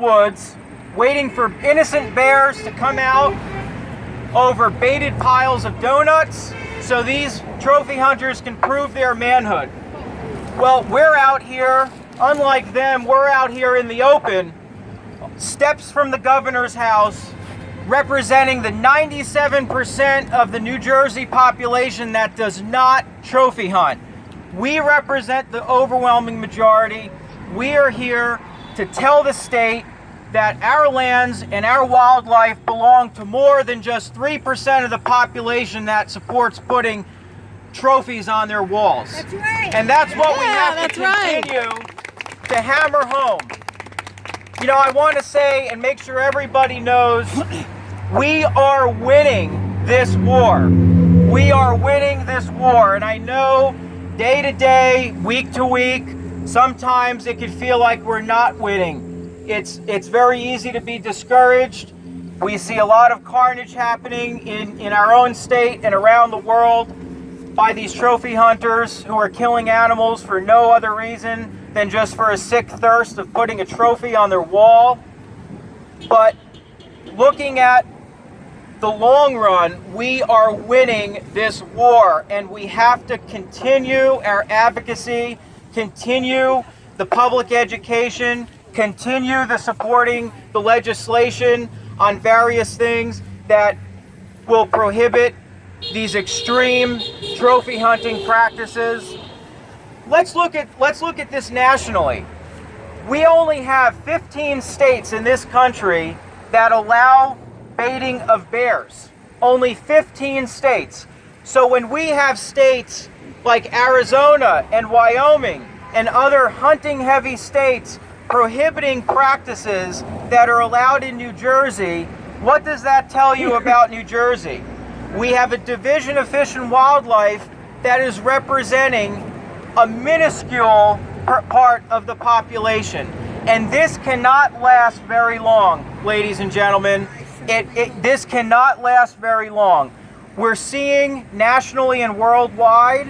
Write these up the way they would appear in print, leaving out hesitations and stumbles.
woods waiting for innocent bears to come out over baited piles of donuts so these trophy hunters can prove their manhood. Well, we're out here, unlike them, we're out here in the open, steps from the governor's house, representing the 97% of the New Jersey population that does not trophy hunt. We represent the overwhelming majority. We are here to tell the state that our lands and our wildlife belong to more than just 3% of the population that supports putting trophies on their walls. That's right. And that's what we have to continue to hammer home. You know, I want to say and make sure everybody knows we are winning this war. We are winning this war. And I know day to day, week to week, sometimes it could feel like we're not winning. It's very easy to be discouraged. We see a lot of carnage happening in our own state and around the world by these trophy hunters who are killing animals for no other reason than just for a sick thirst of putting a trophy on their wall. But looking at the long run, we are winning this war, and we have to continue our advocacy, continue the public education, continue the supporting the legislation on various things that will prohibit these extreme trophy hunting practices. Let's look at this nationally. We only have 15 states in this country that allow baiting of bears. Only 15 states. So when we have states like Arizona and Wyoming and other hunting heavy states prohibiting practices that are allowed in New Jersey, what does that tell you about New Jersey? We have a Division of Fish and Wildlife that is representing a minuscule part of the population. And this cannot last very long, ladies and gentlemen. This cannot last very long. We're seeing nationally and worldwide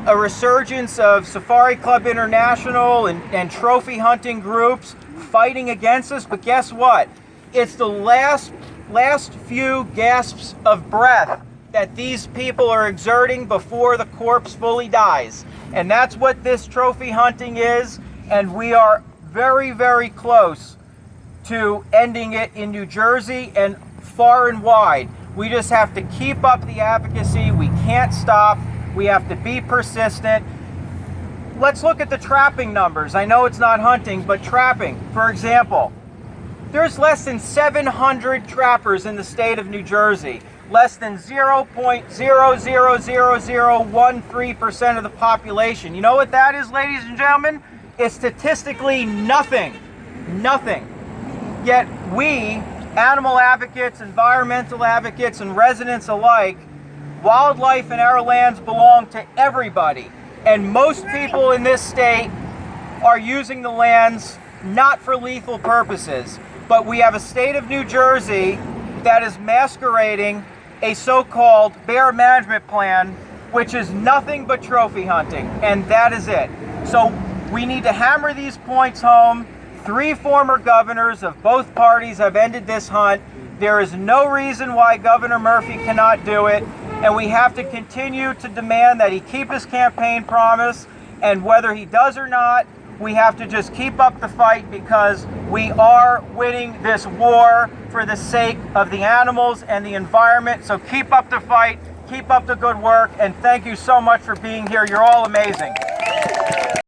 a resurgence of Safari Club International and trophy hunting groups fighting against us, but guess what? It's the last few gasps of breath that these people are exerting before the corpse fully dies. And that's what this trophy hunting is, and we are very, very close to ending it in New Jersey and far and wide. We just have to keep up the advocacy. We can't stop. We have to be persistent. Let's look at the trapping numbers. I know it's not hunting, but trapping. For example, there's less than 700 trappers in the state of New Jersey. Less than 0.00013% of the population. You know what that is, ladies and gentlemen? It's statistically nothing. Nothing. Yet we, animal advocates, environmental advocates, and residents alike, wildlife in our lands belong to everybody. And most people in this state are using the lands not for lethal purposes. But we have a state of New Jersey that is masquerading a so-called bear management plan, which is nothing but trophy hunting. And that is it. So we need to hammer these points home. 3 former governors of both parties have ended this hunt. There is no reason why Governor Murphy cannot do it. And we have to continue to demand that he keep his campaign promise. And whether he does or not, we have to just keep up the fight, because we are winning this war for the sake of the animals and the environment. So keep up the fight, keep up the good work, and thank you so much for being here. You're all amazing.